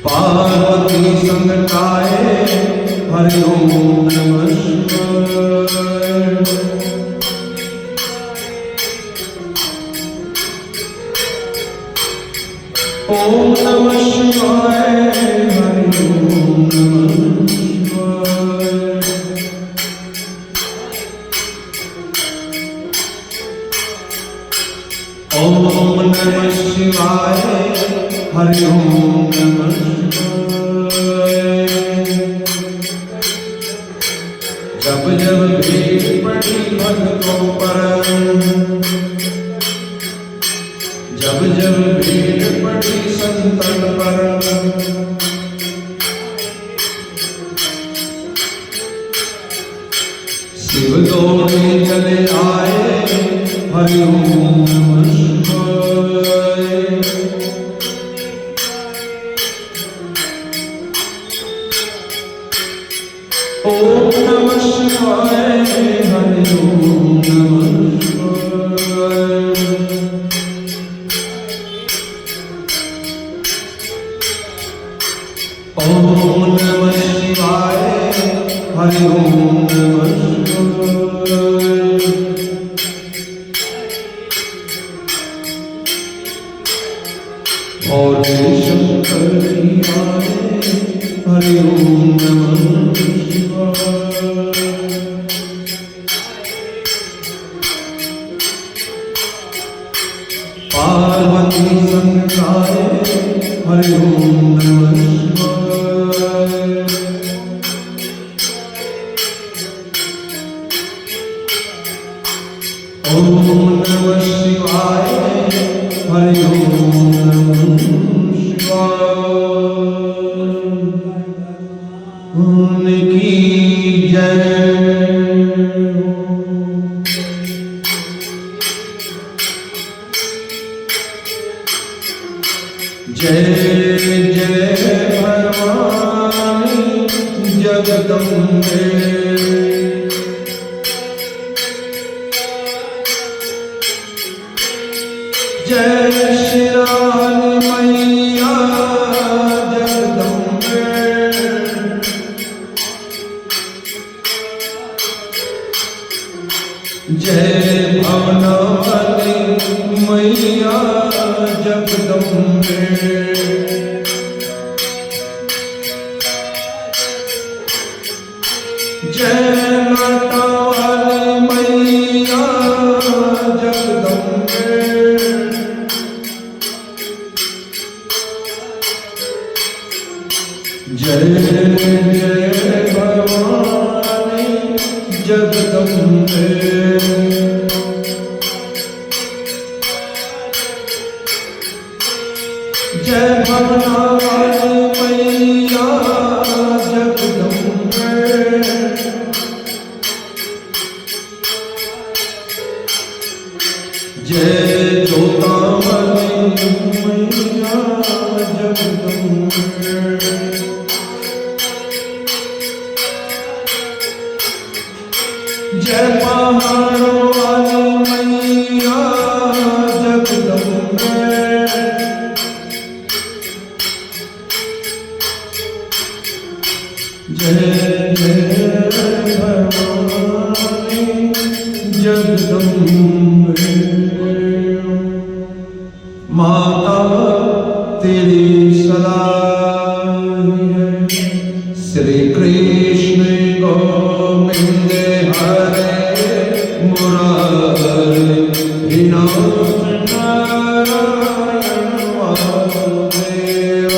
पार्वती संग गाए हरि ओम नमः शिवाय। ओम नमः शिवाय हरि ओम नमः शिवाय। ओम नमः शिवाय हरि ओम नमः शिवाय। जब जब भीड़ पड़ी भक्तों पर, जब जब भीड़ पड़ी संतन पर, शिव दौड़े चले आए हरि ओम नमः शिवाय। ओम नमः शिवाय हरि ओम नमः शिवाय। ओम नमः शिवाय हरि ओम नमः शिवाय। भोले शंकर जी आए हरि ओम नमः शिवाय। पार्वती संग गाए हरि ओम नमः शिवाय। ओम नमः शिवाय हरि ओम नमः शिवाय। उनकी जय। जय जय भवानी जगदम्बे। जय श्री राम मैया जगदम्बे। जय भवनवती मैया जगदम्बे। जय माता वाली मैया जगदम्बे। जय जय भवानी जगदम्बे। जय भवनवाली मैया जगदम्बे। जय जोतावाली मैया जगदम्बे। जय पहाड़ों वाली मैया जगदम्बे। जय जय भवानी जगदम्बे। माता तेरी सलाही है। श्री कृष्ण गोविंद हरे मुरारी नाथ नारायण वासुदेव।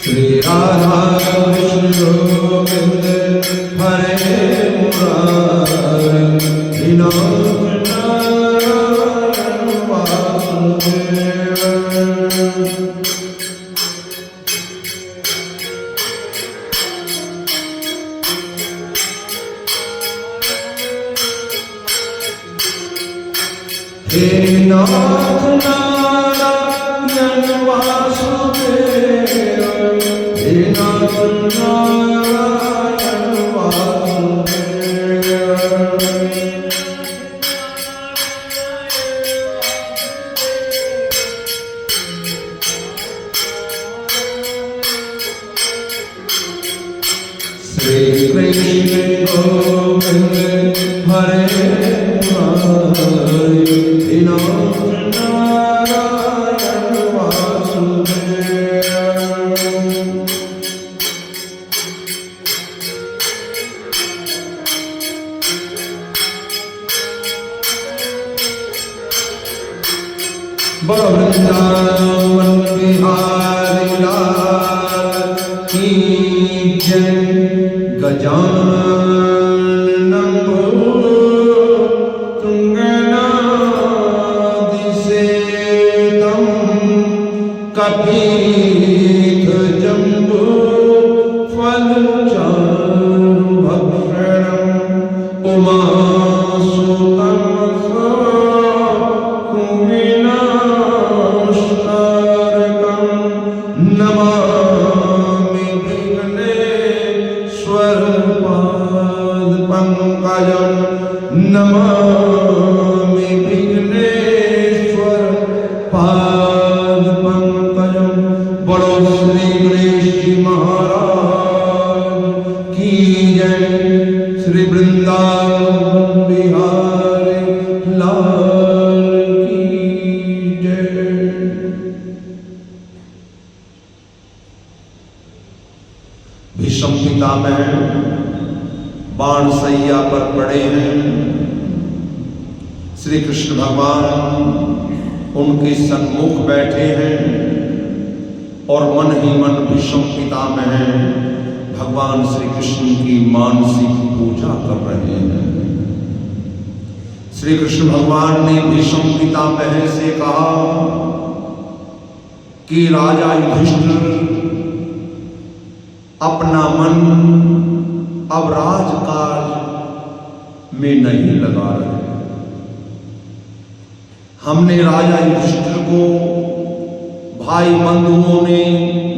श्री राधा कृष्ण गोविंद हरे मुरारी नाथ नारायण वासुदेव। हे नाथ नारायण वासुदेव हे नारायण वासुदेव। श्री कृष्ण गोविंद हरे मुरारी हे नारायण वासुदेव। बोलो वृंदावन बिहारी लाल की जय। गजाननं तुंगनादिसेवितं कपित्थजम्बो फलचारुभक्षणं उमासुतं विनाशकारकं नमामि विघ्नेश्वरपादपङ्कजं नमामि विघ्नेश्वर पादपङ्कजं। बोलो श्री गणेश जी महाराज की जय। श्री वृंदावन बिहारी लाल की जय। भीष्म पितामह बाण सैया पर पड़े हैं। श्री कृष्ण भगवान उनके सन्मुख बैठे हैं और मन ही मन भीष्म पितामह भगवान श्री कृष्ण की मानसिक पूजा कर रहे हैं। श्री कृष्ण भगवान ने भीष्म पितामह से कहा कि राजा युधिष्ठिर अपना मन अब राजकाज में नहीं लगा रहे। हमने राजा युधिष्ठिर को भाई बंधुओं ने,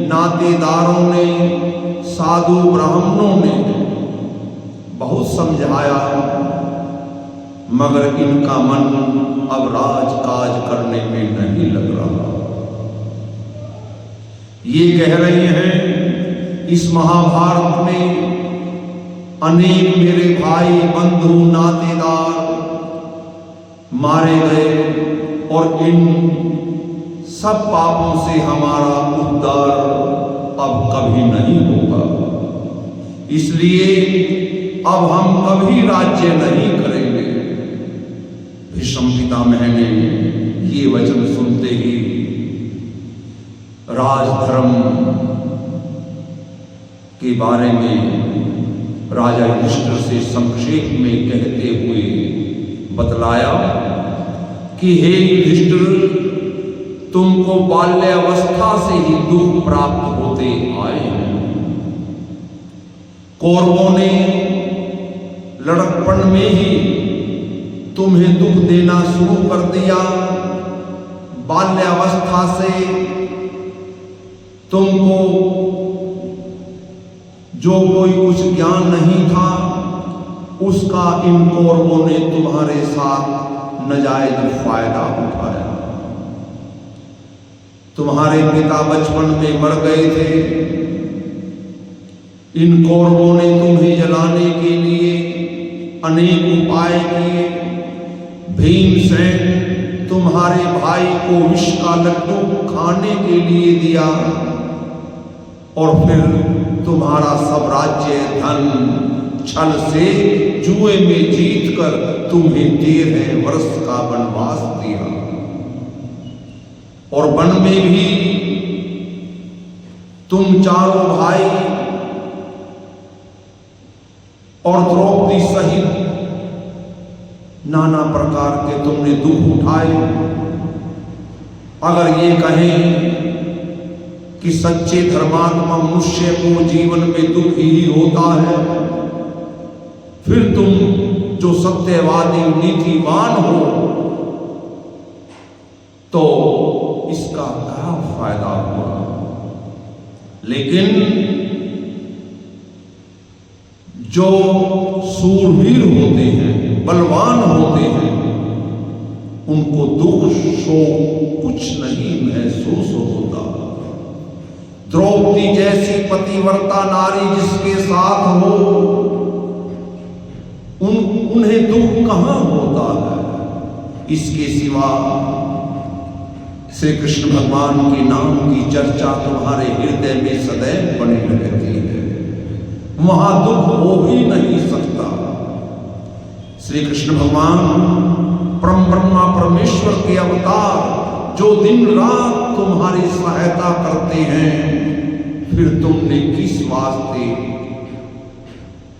नातेदारों ने, साधु ब्राह्मणों ने बहुत समझाया, मगर इनका मन अब राजकाज करने में नहीं लग रहा। ये कह रहे हैं इस महाभारत में अनेक मेरे भाई बंधु नातेदार मारे गए और इन सब पापों से हमारा उद्धार अब कभी नहीं होगा, इसलिए अब हम कभी राज्य नहीं करेंगे। भीष्म पितामह ने ये वचन सुनते ही राजधर्म के बारे में राजा युधिष्ठिर से संक्षेप में कहते हुए बतलाया कि हे युधिष्ठिर, तुमको बाल्यावस्था से ही दुख प्राप्त होते आए हैं। कौरवों ने लड़कपन में ही तुम्हें दुख देना शुरू कर दिया। बाल्यावस्था से तुमको जो कोई कुछ ज्ञान नहीं था उसका इन कौरवों ने तुम्हारे साथ नाजायज फायदा उठाया। तुम्हारे पिता बचपन में मर गए थे। इन कौरवों ने तुम्हें जलाने के लिए अनेक उपाय किए। भीमसेन तुम्हारे भाई को विष का लड्डू खाने के लिए दिया और फिर तुम्हारा सब राज्य धन छल से जुए में जीतकर तुम्हें 13 वर्ष का वनवास दिया। और वन में भी तुम चारों भाई और द्रौपदी सहित नाना प्रकार के तुमने दुख उठाए। अगर ये कहें कि सच्चे धर्मात्मा मनुष्य को जीवन में दुख ही होता है, फिर तुम जो सत्यवादी नीतिवान हो तो इसका क्या फायदा हुआ। लेकिन जो सूरवीर होते हैं, बलवान होते हैं, उनको दुख शोक कुछ नहीं महसूस होता। द्रौपदी जैसी पतिव्रता नारी जिसके साथ हो, उन्हें दुख कहां होता है। इसके सिवा श्री कृष्ण भगवान के नाम की चर्चा तुम्हारे हृदय में सदैव बनी रहती है, वहां दुख हो ही नहीं सकता। श्री कृष्ण भगवान परम ब्रह्मा परमेश्वर के अवतार जो दिन रात तुम्हारी सहायता करते हैं, फिर तुमने किस वास्ते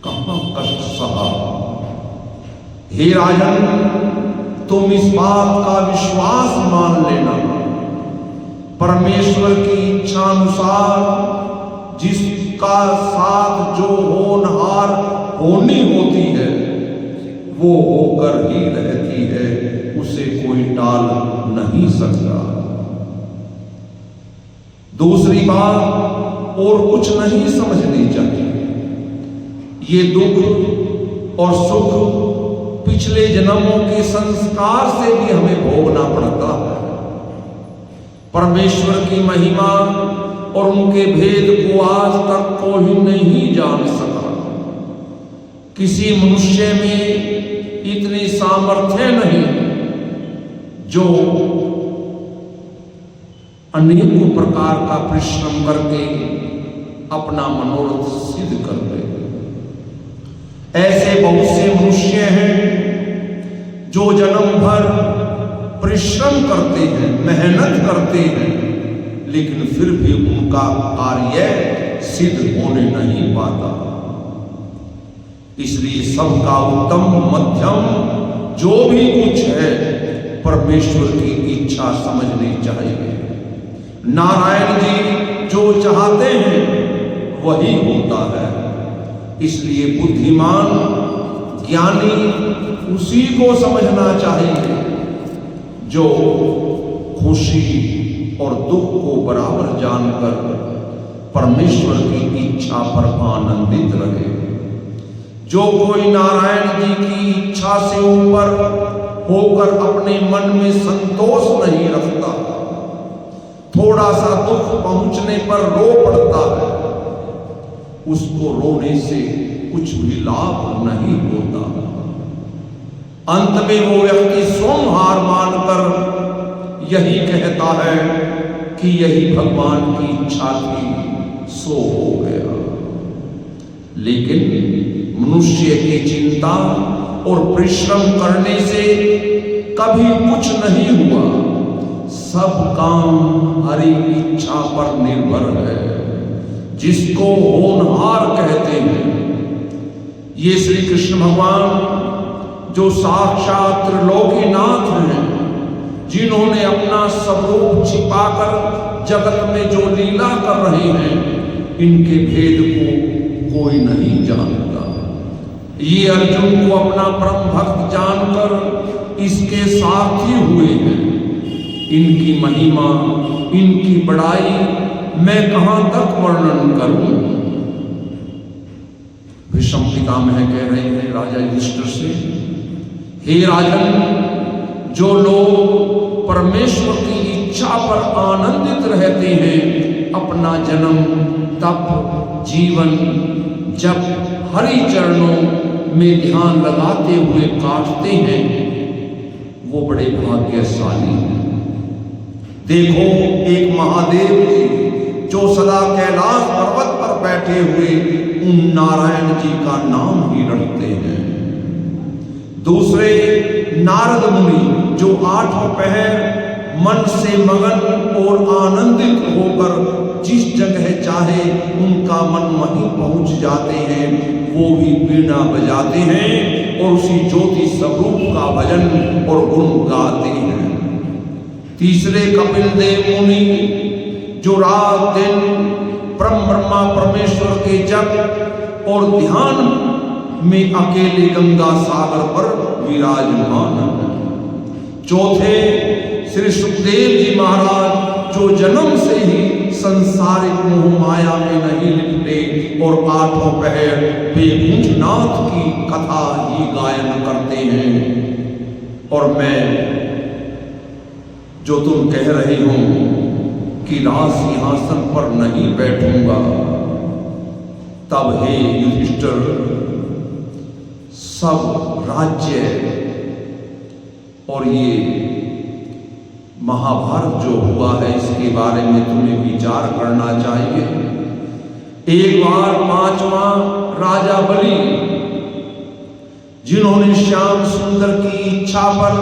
कहां कष्ट सहा। हे राजन, तुम इस बात का विश्वास मान लेना, परमेश्वर की इच्छा अनुसार जिसका साथ जो होनहार होनी होती है वो होकर ही रहती है, उसे कोई टाल नहीं सकता। दूसरी बात और कुछ नहीं समझनी चाहिए, ये दुख और सुख पिछले जन्मों के संस्कार से भी हमें भोगना पड़ता है। परमेश्वर की महिमा और उनके भेद को आज तक कोई नहीं जान सका। किसी मनुष्य में इतनी सामर्थ्य नहीं जो अनेकों प्रकार का परिश्रम करके अपना मनोरथ सिद्ध कर ले। ऐसे बहुत से मनुष्य हैं जो जन्म भर परिश्रम करते हैं, मेहनत करते हैं, लेकिन फिर भी उनका कार्य सिद्ध होने नहीं पाता। इसलिए सबका उत्तम मध्यम जो भी कुछ है परमेश्वर की इच्छा समझनी चाहिए। नारायण जी जो चाहते हैं वही होता है। इसलिए बुद्धिमान ज्ञानी उसी को समझना चाहिए जो खुशी और दुख को बराबर जानकर परमेश्वर की इच्छा पर आनंदित रहे। जो कोई नारायण जी की इच्छा से ऊपर होकर अपने मन में संतोष नहीं रखता, थोड़ा सा दुख पहुंचने पर रो पड़ता है, उसको रोने से कुछ भी लाभ नहीं होता। अंत में वो व्यक्ति स्वयं हार मानकर यही कहता है कि यही भगवान की इच्छा थी, सो हो गया। लेकिन मनुष्य की चिंता और परिश्रम करने से कभी कुछ नहीं हुआ। सब काम हरि इच्छा पर निर्भर है, जिसको होनहार कहते हैं। ये श्री कृष्ण भगवान जो साक्षात त्रिलोकीनाथ हैं, जिन्होंने अपना स्वरूप छिपाकर जगत में जो लीला कर रहे हैं, इनके भेद को कोई नहीं जानता। ये अर्जुन को अपना परम भक्त जानकर इसके साथी हुए हैं। इनकी महिमा, इनकी बड़ाई मैं कहां तक वर्णन करूं। भीष्म पितामह कह रहे हैं राजा युधिष्ठिर से, हे राजन, जो लोग परमेश्वर की इच्छा पर आनंदित रहते हैं, अपना जन्म तप जीवन जब हरि चरणों में ध्यान लगाते हुए काटते हैं, वो बड़े भाग्यशाली हैं। देखो, एक महादेव जी जो सदा कैलाश पर्वत पर बैठे हुए उन नारायण जी का नाम ही रटते हैं। दूसरे नारद मुनि जो आठों पहर मन से मगन और आनंदित होकर जिस जगह चाहे उनका मन वहीं पहुंच जाते हैं, वो भी वीणा बजाते हैं और उसी ज्योति स्वरूप का भजन और गुण गाते हैं। तीसरे कपिल देव मुनि जो रात दिन परम ब्रह्मा परमेश्वर के जप और ध्यान में अकेले गंगा सागर पर विराजमान है। चौथे श्री सुखदेव जी महाराज जो जन्म से ही संसारिक मोह माया में नहीं लिपटे और आठों पहर वैकुंठनाथ की कथा ही गायन करते हैं। और मैं जो तुम कह रहे हो कि राज सिंहासन पर नहीं बैठूंगा, तब हे युधिष्ठिर, सब राज्य और ये महाभारत जो हुआ है इसके बारे में तुम्हें विचार करना चाहिए। एक बार 5वां राजा बलि, जिन्होंने श्याम सुंदर की इच्छा पर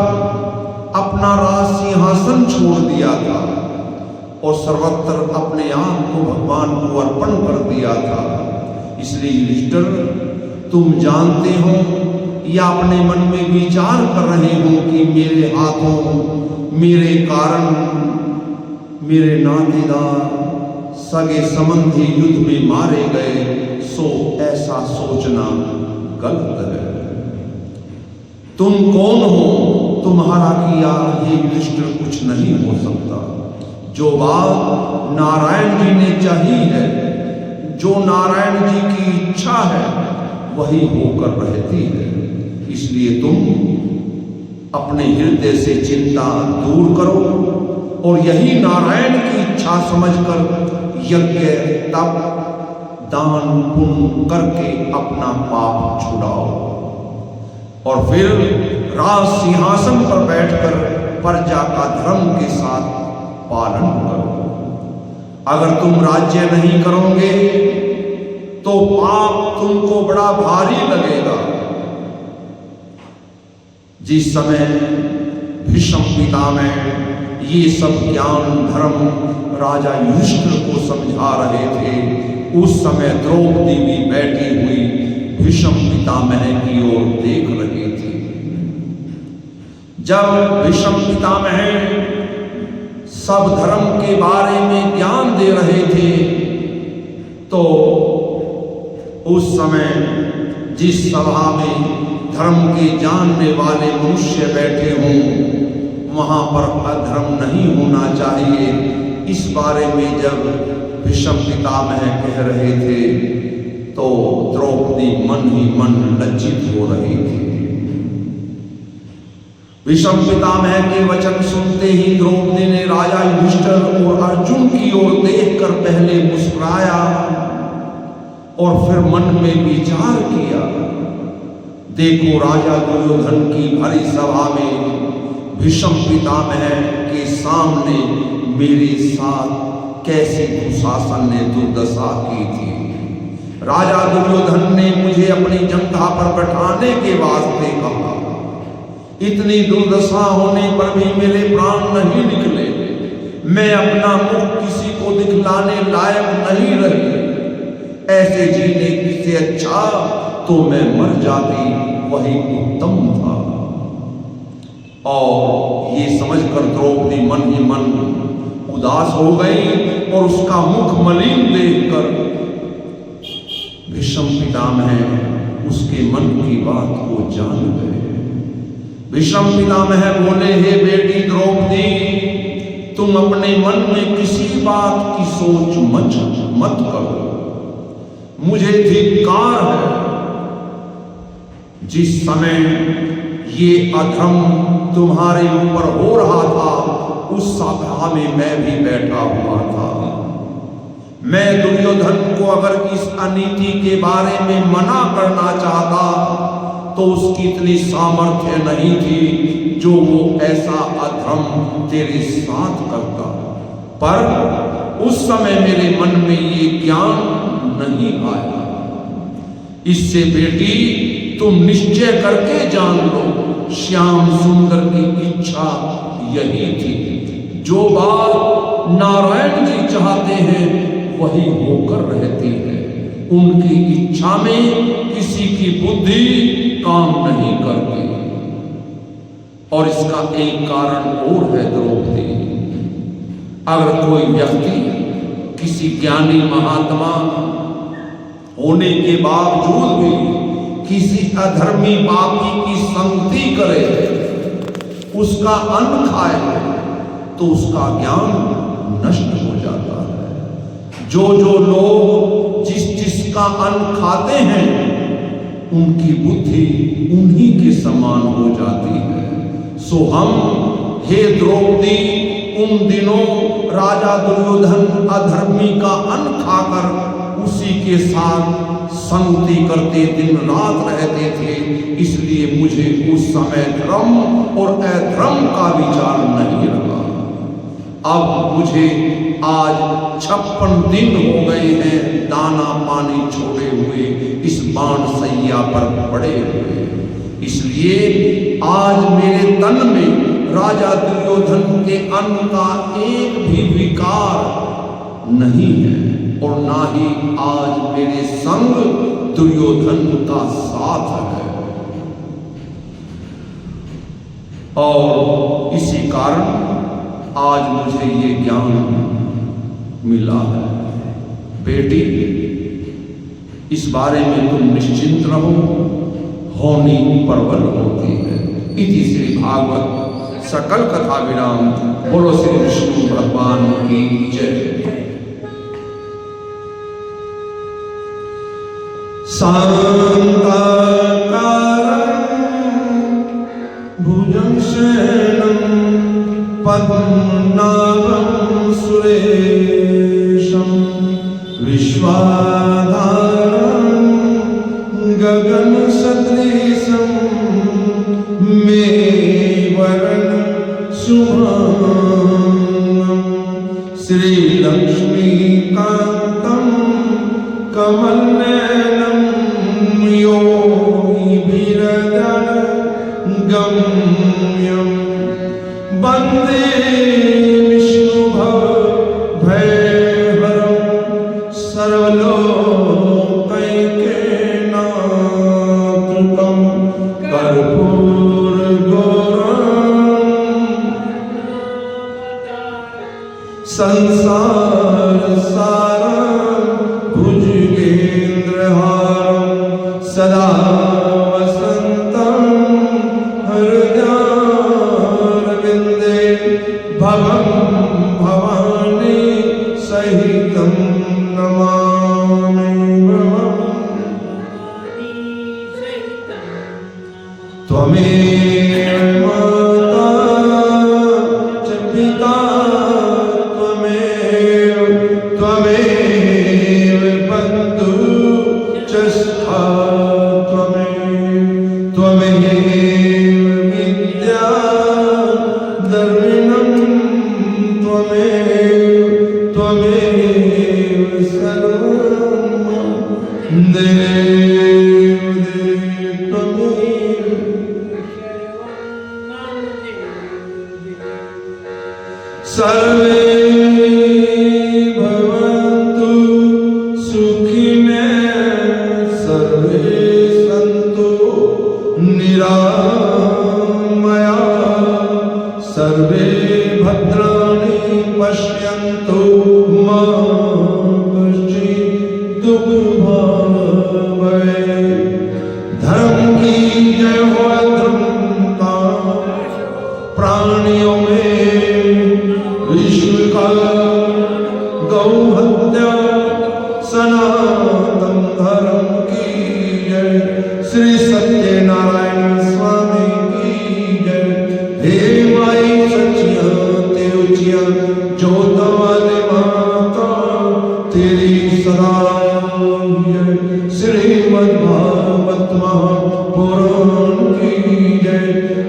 अपना राज सिंहासन छोड़ दिया था और सर्वत्र अपने आप को भगवान को अर्पण कर दिया था, इसलिए युधिष्ठिर तुम जानते हो या अपने मन में विचार कर रहे हो कि मेरे हाथों मेरे कारण मेरे नातेदार सगे संबंधी युद्ध में मारे गए, सो ऐसा सोचना गलत है। तुम कौन हो? तुम्हारा किया ये युधिष्ठिर कुछ नहीं हो सकता। जो बात नारायण जी ने चाही है, जो नारायण जी की इच्छा है, वही होकर रहती है। इसलिए तुम अपने हृदय से चिंता दूर करो और यही नारायण की इच्छा समझकर यज्ञ तप दान पुण्य करके अपना पाप छुड़ाओ और फिर राज सिंहासन पर बैठकर प्रजा का धर्म के साथ पालन करो। अगर तुम राज्य नहीं करोगे तो पाप तुमको बड़ा भारी लगेगा। जिस समय भीष्म पितामह ये सब ज्ञान धर्म राजा युधिष्ठिर को समझा रहे थे, उस समय द्रौपदी भी बैठी हुई भीष्म पितामह की ओर देख रही थी। जब भीष्म पितामह सब धर्म के बारे में ज्ञान दे रहे थे, तो उस समय जिस सभा में धर्म के जानने वाले मनुष्य बैठे हों, वहां पर अधर्म नहीं होना चाहिए, इस बारे में जब भीष्म पितामह कह रहे थे तो द्रौपदी मन ही मन लज्जित हो रही थी। भीष्म पितामह के वचन सुनते ही द्रौपदी ने राजा युधिष्ठिर और अर्जुन की ओर देखकर पहले मुस्कुराया और फिर मन में विचार किया। देखो, राजा दुर्योधन की भरी सभा में भीष्म पितामह के सामने मेरे साथ कैसी दुशासन ने दुर्दशा की थी। राजा दुर्योधन ने मुझे अपनी जंघा पर बैठाने के वास्ते कहा। इतनी दुर्दशा होने पर भी मेरे प्राण नहीं निकले। मैं अपना मुख किसी को दिखलाने लायक नहीं रही। ऐसे जीने से अच्छा तो मैं मर जाती, वही उत्तम था। और ये समझकर द्रौपदी मन ही मन उदास हो गई और उसका मुख मलिन देखकर भीष्म पितामह उसके मन की बात को जान गए। भीष्म पितामह बोले, हे बेटी द्रौपदी, तुम अपने मन में किसी बात की सोच मत करो। मुझे धिक्कार है। जिस समय ये अधर्म तुम्हारे ऊपर हो रहा था, उस सभा में मैं भी बैठा हुआ था। मैं दुर्योधन को अगर इस अनीति के बारे में मना करना चाहता तो उसकी इतनी सामर्थ्य नहीं थी जो वो ऐसा अधर्म तेरे साथ करता। पर उस समय मेरे मन में ये ज्ञान नहीं आया। इससे बेटी तुम निश्चय करके जान लो, श्याम सुंदर की इच्छा यही थी। जो बात नारायण जी चाहते हैं वही होकर रहती है। उनकी इच्छा में किसी की बुद्धि काम नहीं करती। और इसका एक कारण और है द्रौपदी, अगर कोई व्यक्ति किसी ज्ञानी महात्मा होने के बावजूद भी किसी अधर्मी पापी की संगति करे, उसका अन्न खाए, तो उसका ज्ञान नष्ट हो जाता है। जो जो लोग जिसका अन्न खाते हैं उनकी बुद्धि उन्हीं के समान हो जाती है। सो हम, हे द्रौपदी, उन दिनों राजा दुर्योधन अधर्मी का अन्न खाकर उसी के साथ संगति करते दिन रात रहते थे, इसलिए मुझे उस समय धर्म और अधर्म का विचार नहीं रहा। अब मुझे आज 56 दिन हो गए हैं दाना पानी छोड़े हुए इस बाण सैया पर पड़े हुए, इसलिए आज मेरे तन में राजा दुर्योधन के अन्न का एक भी विकार नहीं है और ना ही आज मेरे संग दुर्योधन का साथ है। और इसी कारण आज मुझे ये ज्ञान मिला है। बेटी, इस बारे में तुम निश्चिंत रहो, होनी प्रबल होती है। इति श्री भागवत सकल कथा विराम। बोलो श्री विष्णु भगवान की जय। शांताकारं भुजगशयनं पद्मनाभं सुरेशं विश्वाधारं गगनसदृशं मेघवर्णं शुभांगं श्रीलक्ष्मीकान्तं कमलनयनं योगिभिर्गम्यं वन्दे विष्णुभवभयहरं सर्वलोकैकनाथं कर्पूरगौरं संसारसारं भुजगेन्द्रहारं सदा वसन्तं हृदयारविन्दे भवं भवानी सहितं नमामि। त्वमेव माता च पिता त्वमेव बन्धु च सखा त्वमेव विद्या द्रविणं त्वमेव सर्वं देव त्वमेव। सर्वे भवन्तु सुखिनः सर्वे सन्तु निरामयाः सर्वे भद्राणि पश्यन्तु मा कश्चित् दुःखभाग् भवेत्। धर्म की जय हो, अधर्म का प्राणियों में विश्व का गौ हत्या सनातन धर्म की जय। श्री सत्यनारायण स्वामी की जय। हे माई सचिया तेउचिया जोत वाले माता तेरी सदा जय। श्रीमद्भागवत महापुराण की जय।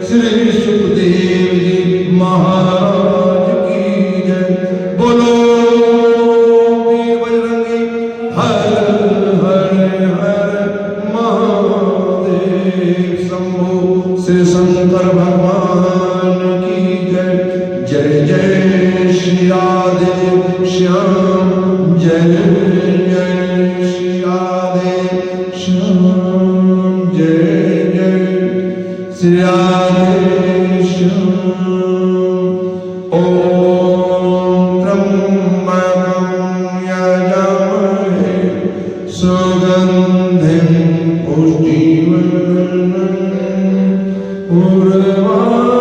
श्री सुखदेव जी महाराज की जय। बोलो वीर बजरंगी हर हर हर महादेव शंभो। श्री शंकर भगवान की जय। जय जय श्री राधे श्याम। जय जय श्री राधे श्याम। जय जय श्री राधे श्याम। ओम त्र्यंबकं यजामहे सुगंधिं पुष्टिवर्धनम् उर्वारुकमिव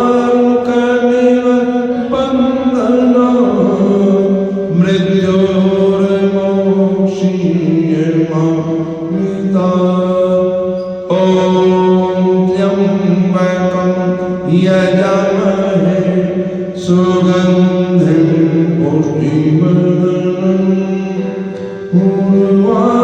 बन्धनात् सुगन्धिं पुष्टिवर्धनम् उर्वारुकमिव